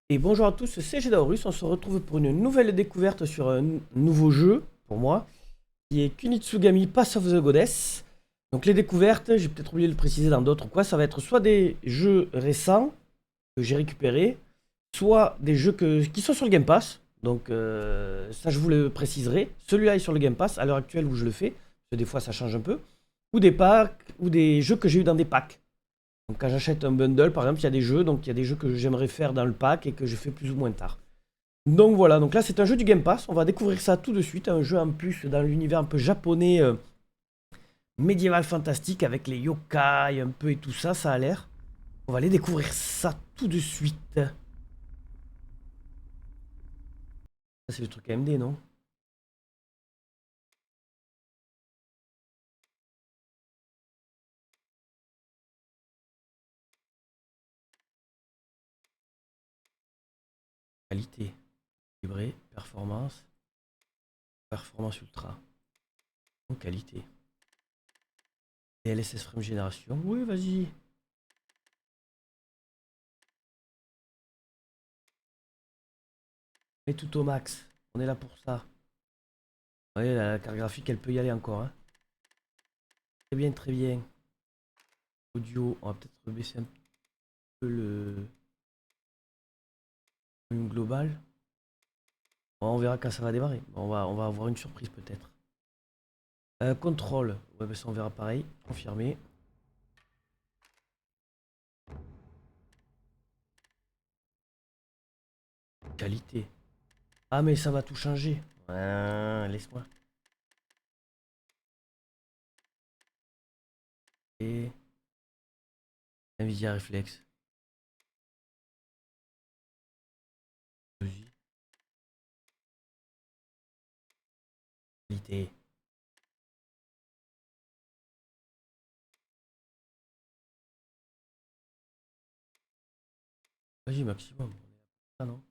Et bonjour à tous, c'est Gedaorus. On se retrouve pour une nouvelle découverte sur un nouveau jeu, pour moi, qui est Kunitsugami Pass of the Goddess. Donc les découvertes, j'ai peut-être oublié de le préciser dans d'autres quoi, ça va être soit des jeux récents que j'ai récupérés, soit des jeux qui sont sur le Game Pass. Donc ça je vous le préciserai. Celui-là est sur le Game Pass à l'heure actuelle où je le fais, parce que des fois ça change un peu. Ou des packs, ou des jeux que j'ai eu dans des packs. Donc quand j'achète un bundle, par exemple, il y a des jeux, donc il y a des jeux que j'aimerais faire dans le pack et que je fais plus ou moins tard. Donc voilà, donc là c'est un jeu du Game Pass, on va découvrir ça tout de suite, un jeu en plus dans l'univers un peu japonais, médiéval fantastique avec les yokai un peu et tout ça, ça a l'air. On va aller découvrir ça tout de suite. Ça c'est le truc AMD, non? Qualité, livré, performance, performance ultra. Donc qualité. DLSS frame génération, oui vas-y. Mets tout au max, on est là pour ça. Ouais, la carte graphique elle peut y aller encore, hein. Très bien, très bien. Audio, on va peut-être baisser un peu le volume global. Bon, on verra quand ça va démarrer. On va avoir une surprise peut-être. Contrôle, ouais, bah ça on verra pareil. Confirmé. Qualité. Ah mais ça va tout changer. Laisse-moi. Et Nvidia Reflex. Vas-y. Qualité. Vas-y maximum. Ah non.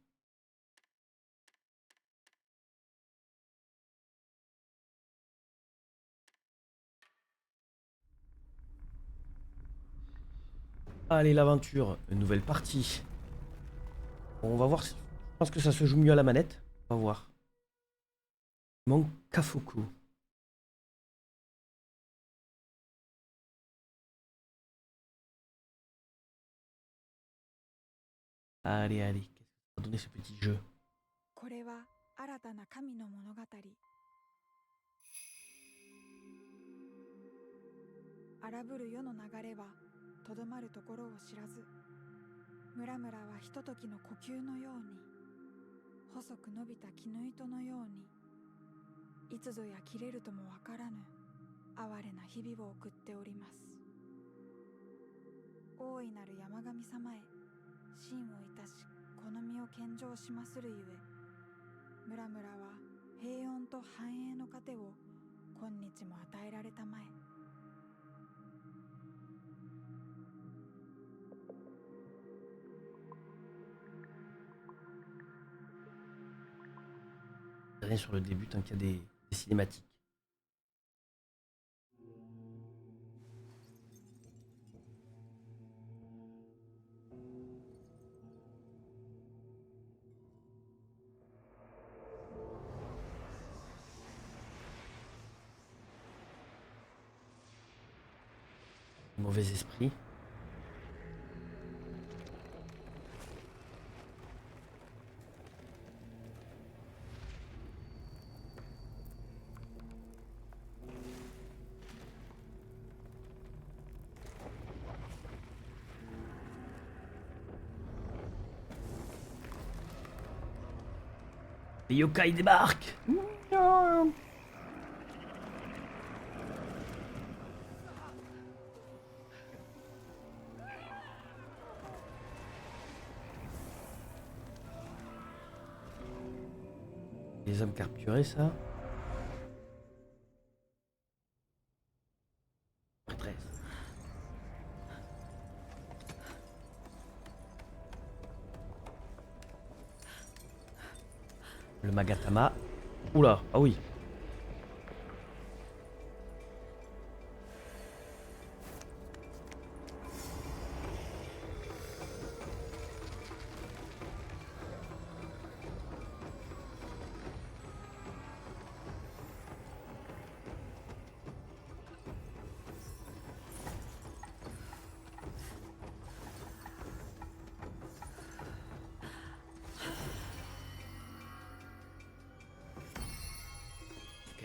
Allez l'aventure, une nouvelle partie. Bon, on va voir. Je pense que ça se joue mieux à la manette. On va voir. Mon Kafuku. Allez, allez. Qu'est-ce que ça va donner ce petit jeu? これは新たな神の物語。荒ぶる世の流れはとどまるところを知らず、村々はひとときの呼吸のように、細く伸びた絹糸のように、いつぞや切れるともわからぬ哀れな日々を送っております。大いなる山神様へ真をいたし、この身を献上しまするゆえ、村々は平穏と繁栄の糧を今日も与えられたまえ。Rien sur le début tant qu'il y a des cinématiques. Mauvais esprit. Les yokai débarquent. Les hommes capturés, ça. Prêtresse. Le Magatama. Oula, ah oui.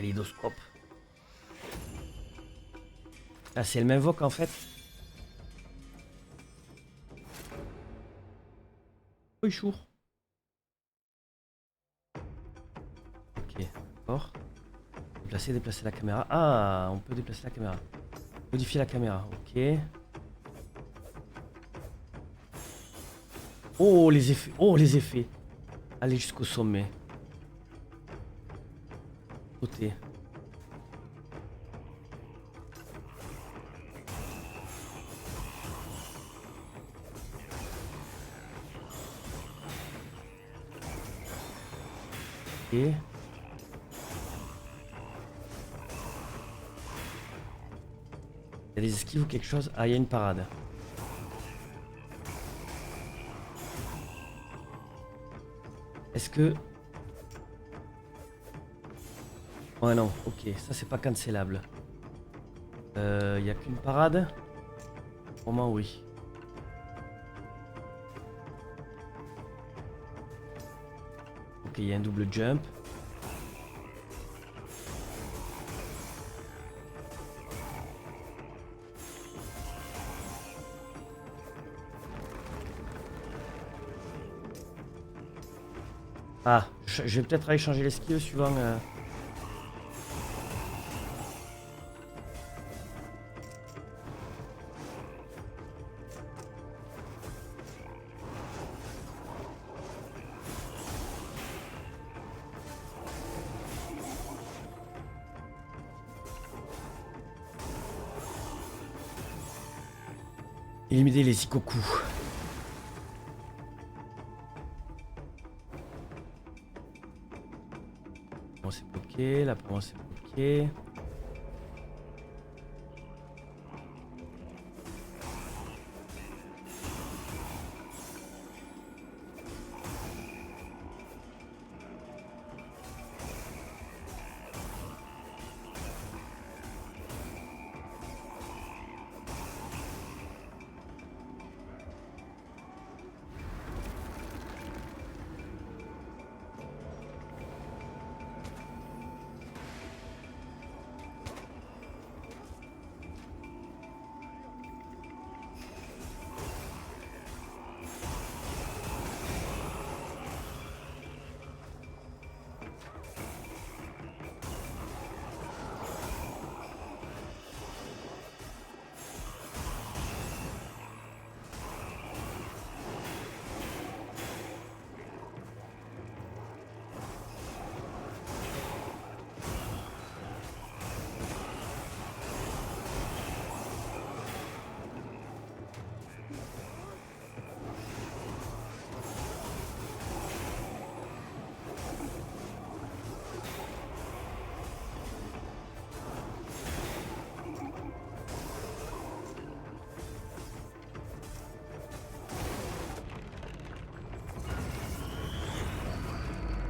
kaléidoscope. Ah, si elle m'invoque en fait. Oui, chour. Ok, d'accord. Déplacer la caméra. Ah, on peut déplacer la caméra. Modifier la caméra, ok. Oh, les effets. Oh, les effets. Aller jusqu'au sommet. Sauter. Ok. Il y a des esquives ou quelque chose? Ah, il y a une parade. Est-ce que... Ouais, non, ok, ça c'est pas cancellable. Il y a qu'une parade? Pour moi, oui. Ok, il y a un double jump. Ah, je vais peut-être aller changer l'esquive suivant... éliminer les ikoku. Bon, c'est bloqué, là pour moi c'est bloqué.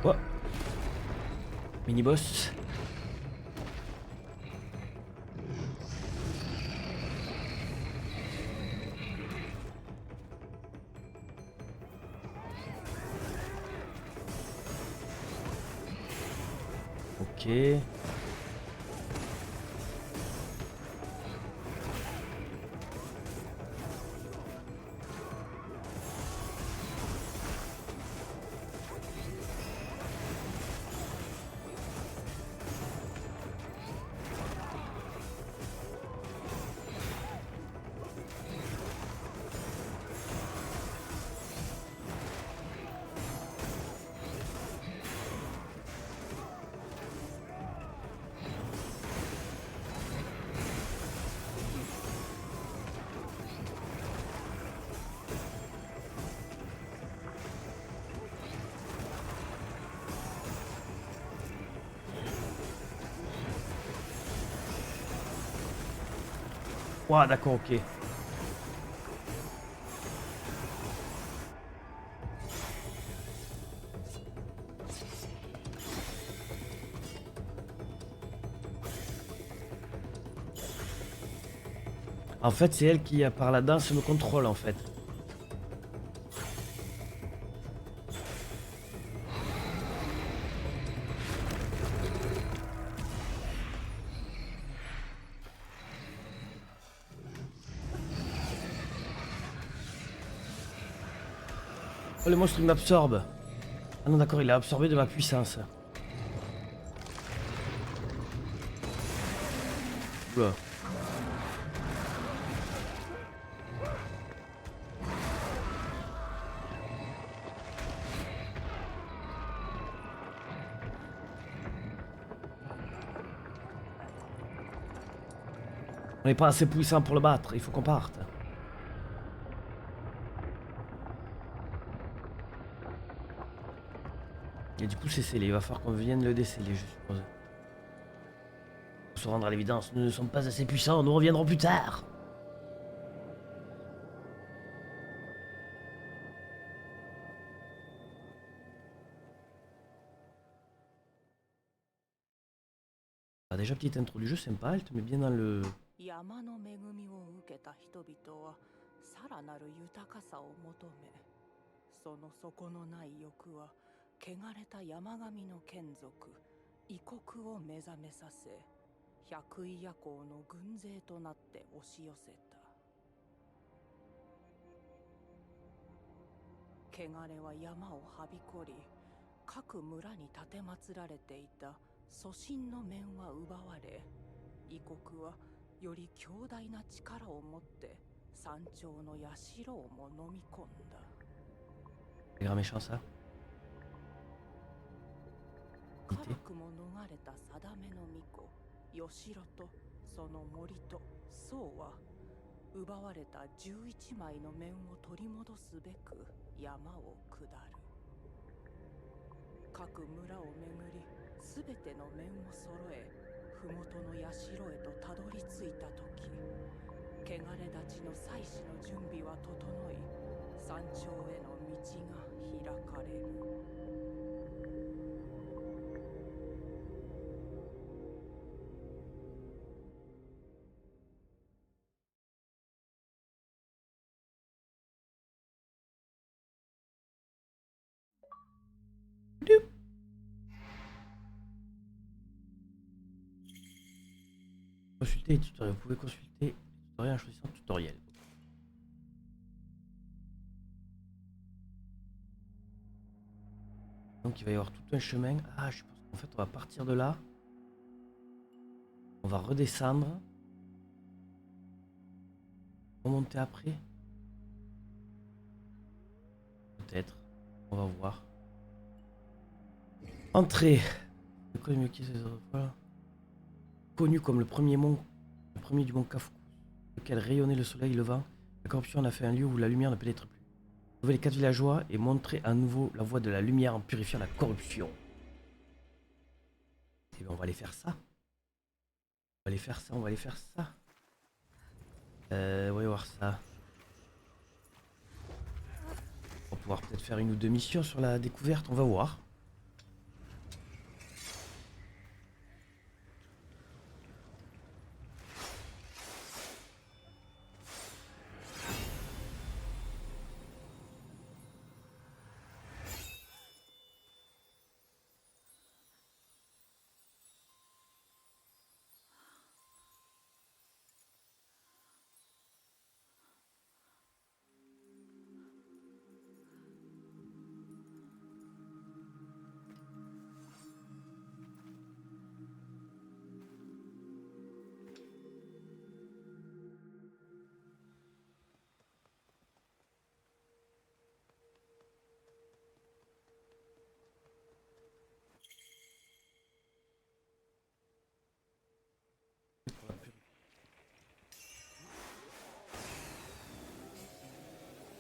Oh. Mini-boss. Ok. Ouah, d'accord, ok. En fait, c'est elle qui, par la danse, me contrôle en fait. Oh, le monstre il m'absorbe. Ah non d'accord, il a absorbé de ma puissance. Oula. On n'est pas assez puissant pour le battre, il faut qu'on parte. Et du coup c'est scellé, il va falloir qu'on vienne le déceler, je suppose. Pour se rendre à l'évidence, nous ne sommes pas assez puissants, nous reviendrons plus tard. Ah, déjà petite intro du jeu sympa, elle te met bien dans le... 山の恵みを受けた人々はさらなる豊かさを求め、その底のない欲は汚れた山神の眷属異国を目覚めさせ、百位夜行の軍勢となって押し寄せた。汚れは山をはびこり、各村に奉られていた祖神の面は奪われ、異国はより強大な力を持って山頂の社をも飲み込んだ。C'est grand méchant ça. 辛くも逃れた定めの巫女、吉郎とその森と僧は奪われた11枚の面を取り戻すべく山を下る。各村を巡り、すべての面を揃え、麓の社へとたどり着いたとき、汚れ立ちの祭祀の準備は整い、山頂への道が開かれる。Consulter les tutoriels. Vous pouvez consulter les tutoriels en choisissant tutoriel. Donc il va y avoir tout un chemin. Ah, je pense qu'en fait on va partir de là. On va redescendre. Remonter après. Peut-être. On va voir. Entrée. Voilà. Connu comme le premier du mont Kafuku, lequel rayonnait le soleil levant, la corruption en a fait un lieu où la lumière ne pénètre plus. Sauver les 4 villageois et montrer à nouveau la voie de la lumière en purifiant la corruption. Et bien on va aller faire ça. On va aller faire ça, on va aller faire ça. On va y voir ça. On va pouvoir peut-être faire une ou deux missions sur la découverte, on va voir.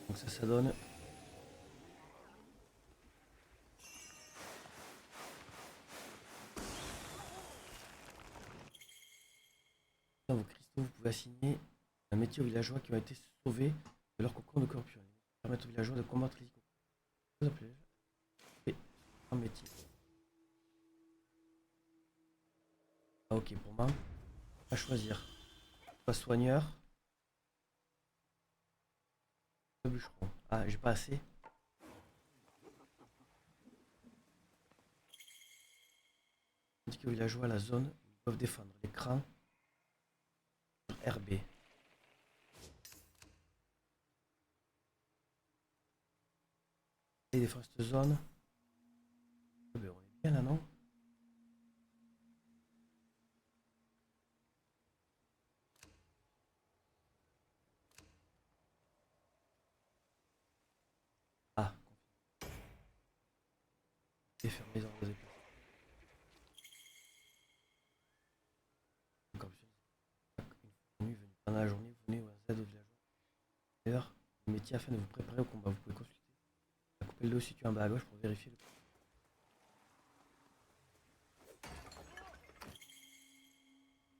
Donc ça donne... Dans vos cristaux, vous pouvez assigner un métier aux villageois qui ont été sauvés de leur cocon de corruption. Permettre aux villageois de combattre les icônes. Et un métier. Ah, ok, pour moi, à choisir. Pas soigneur. Pas bûcheron. Ah, j'ai pas assez. Indiquer aux villageois la zone où ils doivent défendre. L'écran. RB. des fois cette zone. Ah ben, on est bien là, non? Ah, fermer les ordres des places. Comme une venue pendant la journée, vous venez au Z au villageois. D'ailleurs, le métier afin de vous préparer au combat, vous pouvez consulter la coupelle d'eau située en bas à gauche pour vérifier le.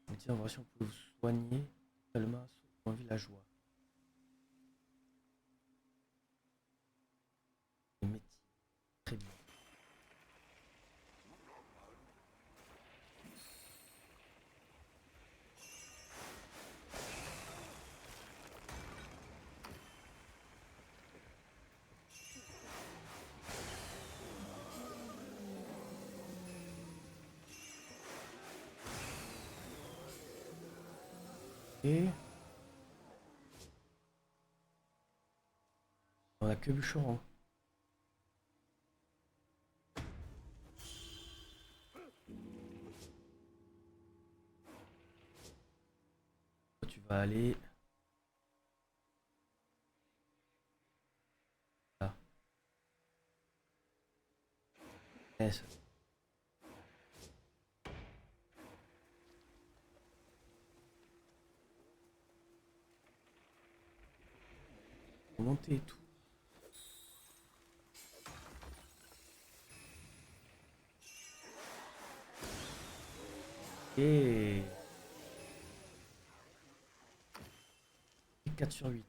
Métier en version, vous pouvez vous soigner seulement sauf un villageois. Les métiers, très bien. Et on a que bûcheron. Tu vas aller là. S. Monter et tout. Et 4 sur 8.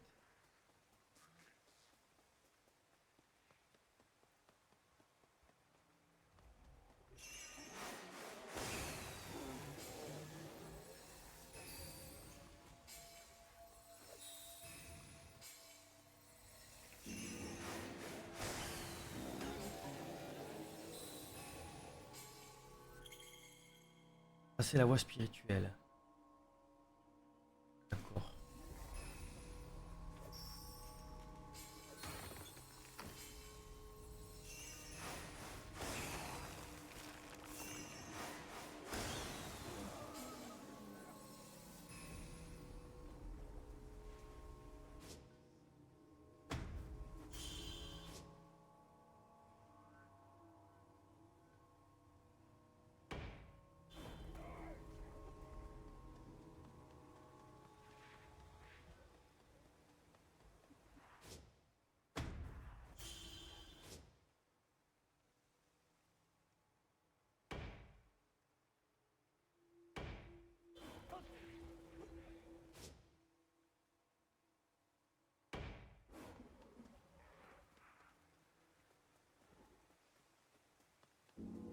Ça c'est la voie spirituelle. D'accord.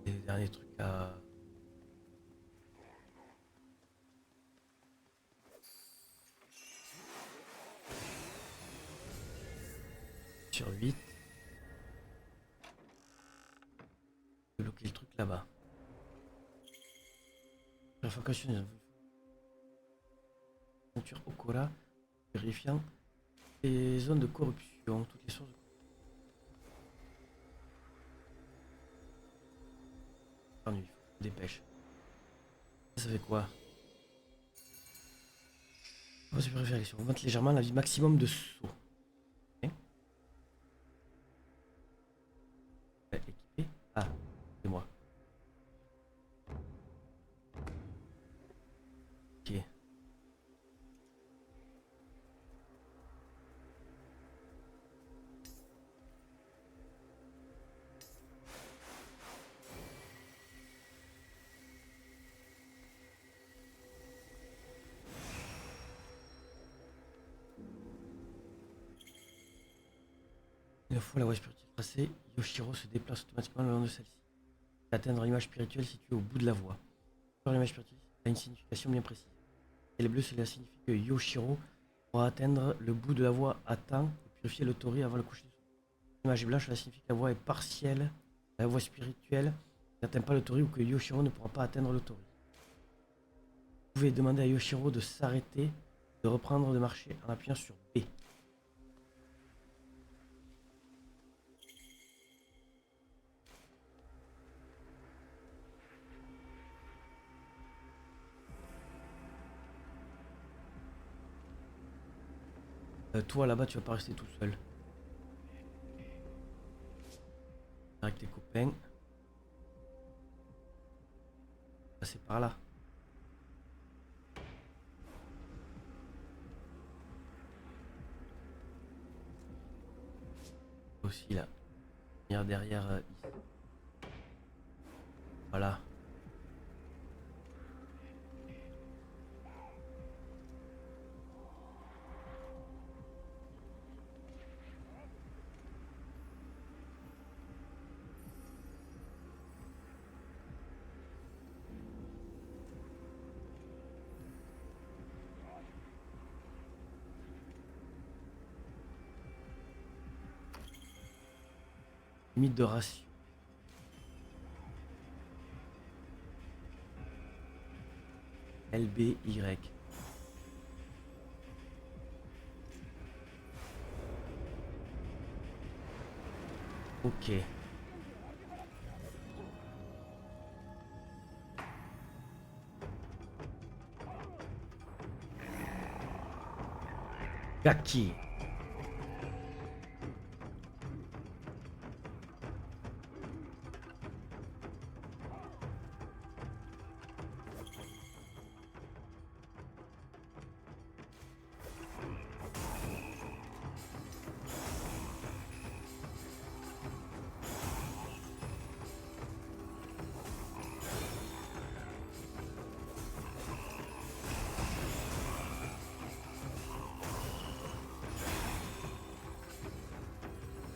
Et les derniers trucs à. Sur 8. Bloquer le truc là-bas. Révocation des ceinture Okora, vérifiant les zones de corruption, toutes les sources de corruption. Il faut que je me dépêche. Ça fait quoi? Oh, c'est préféré, on augmente légèrement la vie maximum de saut. Okay. Équipé. Ah, c'est moi. Ok. Une fois la voie spirituelle tracée, Yoshiro se déplace automatiquement le long de celle-ci. Atteindre l'image spirituelle située au bout de la voie. L'image spirituelle a une signification bien précise. Et le bleu, cela signifie que Yoshiro pourra atteindre le bout de la voie à temps et purifier le tori avant le coucher du soleil. L'image blanche, cela signifie que la voie est partielle, la voie spirituelle n'atteint pas le tori ou que Yoshiro ne pourra pas atteindre le tori. Vous pouvez demander à Yoshiro de s'arrêter, de reprendre de marcher en appuyant sur B. Toi là-bas, tu vas pas rester tout seul. Avec tes copains. Passer par là. Aussi là. Venir derrière ici. Voilà. Limite de ratio. LBY. Ok. Gaki.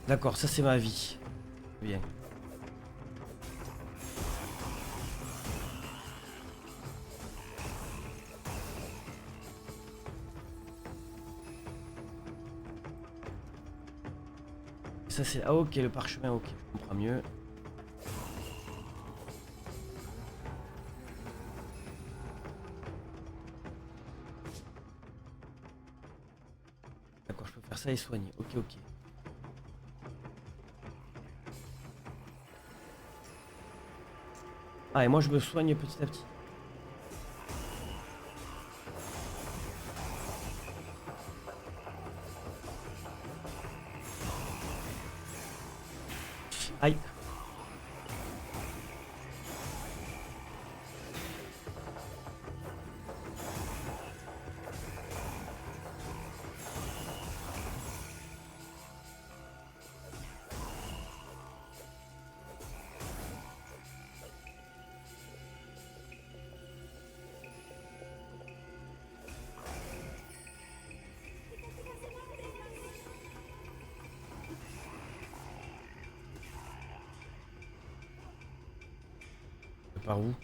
D'accord, ça c'est ma vie. Bien. Ça c'est... Ah ok, le parchemin, ok, je comprends mieux. D'accord, je peux faire ça et soigner. Ok, ok. Ah, et moi je me soigne petit à petit. Aïe. Par où?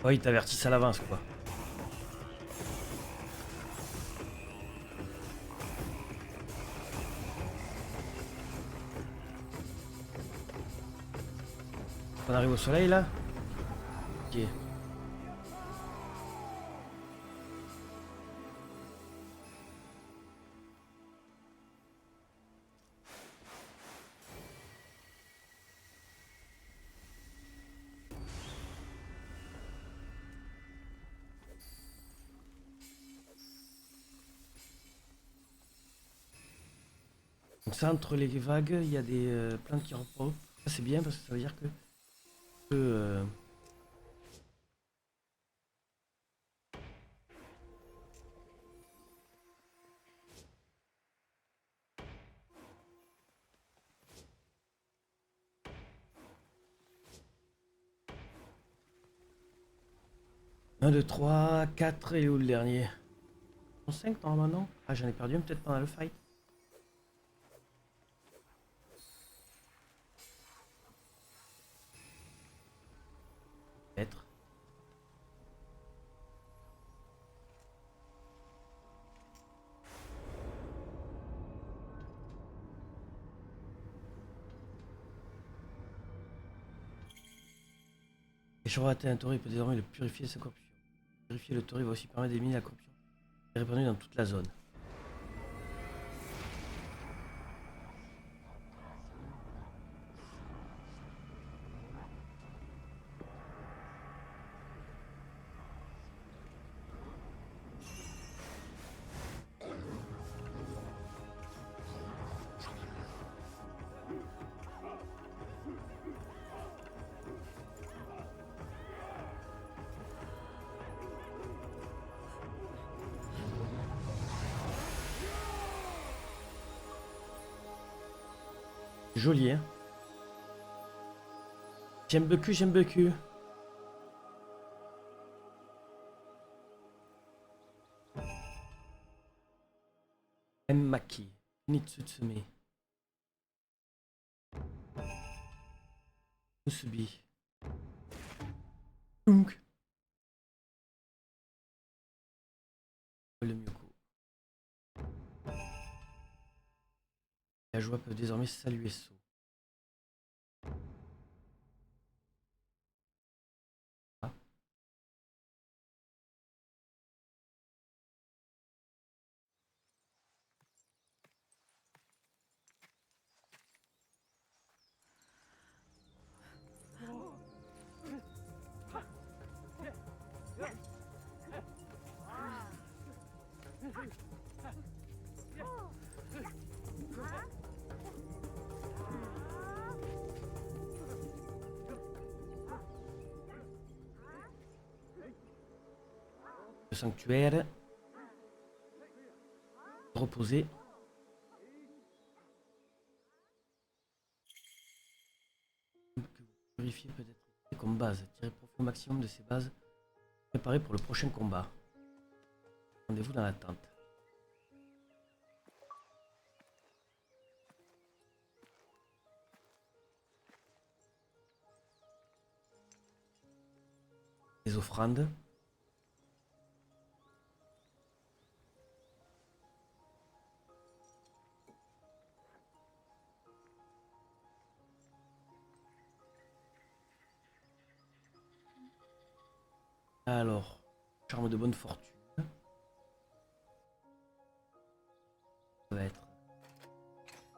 Oh, ils t'avertissent à l'avance, quoi. On arrive au soleil, là? Ok. Donc ça, entre les vagues, il y a des plantes qui reposent. Ça, c'est bien parce que ça veut dire que... 1, 2, 3, 4, et où le dernier? 5 normalement non? Ah j'en ai perdu un peut-être pendant le fight. Peut-être. Et je raté un taureau, il peut désormais le purifier de sa corruption. Purifier le taureau va aussi permettre d'éliminer la corruption. Il est répandu dans toute la zone. Joli hein. J'aime beaucoup, j'aime beaucoup. Maki, Nitsutsume, Musubi, Tunk, le Myoko. La joie peut désormais saluer So. Ah. Le sanctuaire. Reposer. Que vous purifiez peut-être comme base. Tirez profit au maximum de ces bases. Préparez pour le prochain combat. Rendez-vous dans la tente. Les offrandes. Alors, charme de bonne fortune. Ça va être.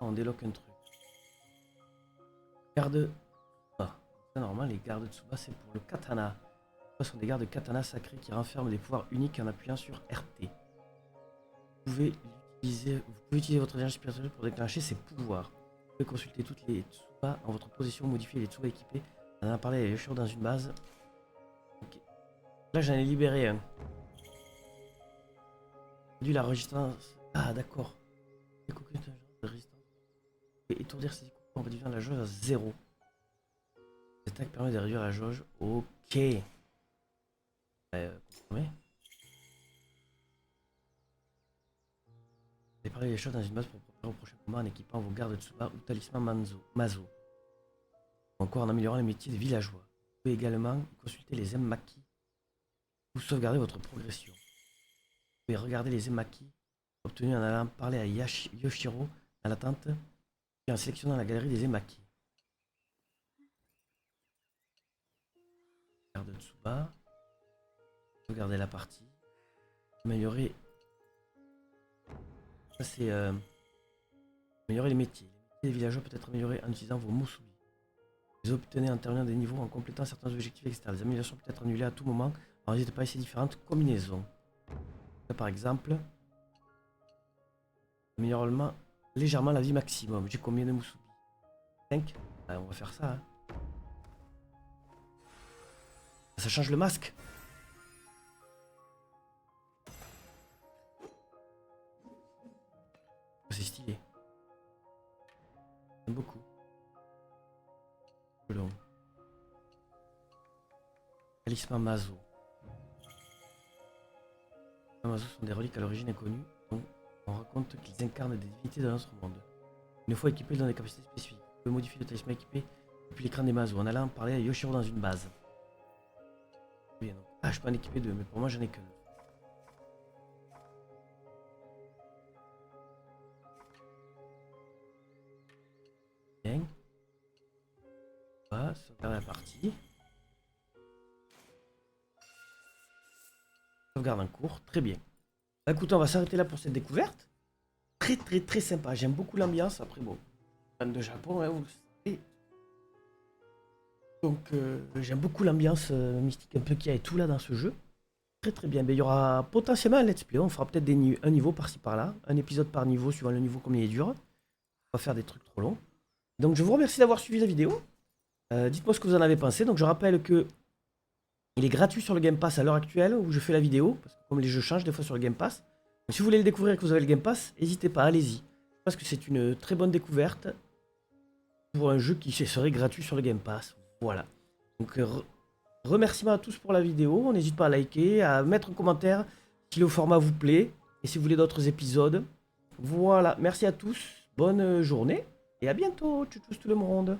On débloque un truc. Garde. Ah, c'est normal, les gardes de Tsuba, c'est pour le katana. Ce sont des gardes katana sacrés qui renferment des pouvoirs uniques en appuyant sur RT. Vous pouvez utiliser votre énergie spirituelle pour déclencher ces pouvoirs. Vous pouvez consulter toutes les Tsuba en votre position, modifier les Tsuba équipés. On en a parlé à Yoshiro dans une base. Okay. Là j'en ai libéré un. Réduit la résistance. Ah d'accord. Les coquins de résistance. Et étourdir ces coups en réduisant la jauge à 0. Cette attaque permet de réduire la jauge. Ok. Confirmé. Préparez les choses dans une base pour préparer au prochain combat en équipant vos gardes Tsuba ou talisman Mazo. Ou encore en améliorant les métiers des villageois. Vous pouvez également consulter les Emmaki ou sauvegarder votre progression. Vous pouvez regarder les Emmaki obtenus en allant parler à Yoshiro dans la tente et en sélectionnant la galerie des Emmaki. Garde Tsuba. Sauvegarder la partie. Améliorer. Ça c'est améliorer les métiers. Les métiers des villageois peuvent être améliorés en utilisant vos musubi. Les obtenez en terminant des niveaux en complétant certains objectifs externes. Les améliorations peuvent être annulées à tout moment. Alors n'hésitez pas à essayer différentes combinaisons. Là, par exemple, améliore légèrement la vie maximum. J'ai combien de musubi? 5. On va faire ça. Hein. Ça change le masque. C'est stylé. J'aime beaucoup. Long. Talisman Mazo. Les oiseaux sont des reliques à l'origine inconnue, donc on raconte qu'ils incarnent des divinités de notre monde. Une fois équipés, ils ont des capacités spécifiques. On peut modifier le talisman équipé depuis l'écran des Mazo en allant parler à Yoshiro dans une base. Bien, donc. Ah, je peux en équiper deux, mais pour moi j'en ai qu'un. Bien. Voilà, sauvegarde la partie. Sauvegarde en cours, très bien. Bah, écoutez, on va s'arrêter là pour cette découverte. Très sympa, j'aime beaucoup l'ambiance. Après, bon, fan de Japon, hein, vous le savez. Donc, j'aime beaucoup l'ambiance mystique un peu qu'il y a et tout là dans ce jeu. Très bien. Mais il y aura potentiellement un let's play. On fera peut-être un niveau par-ci par-là. Un épisode par niveau, suivant le niveau comme il est dur. On va faire des trucs trop longs. Donc, je vous remercie d'avoir suivi la vidéo. Dites-moi ce que vous en avez pensé. Donc, je rappelle que il est gratuit sur le Game Pass à l'heure actuelle où je fais la vidéo. Parce que comme les jeux changent des fois sur le Game Pass. Donc, si vous voulez le découvrir et que vous avez le Game Pass, n'hésitez pas, allez-y. Je pense que c'est une très bonne découverte pour un jeu qui serait gratuit sur le Game Pass. Voilà. Donc, remerciements à tous pour la vidéo. N'hésitez pas à liker, à mettre un commentaire si le format vous plaît. Et si vous voulez d'autres épisodes. Voilà. Merci à tous. Bonne journée. Et à bientôt. Tchuss tout le monde.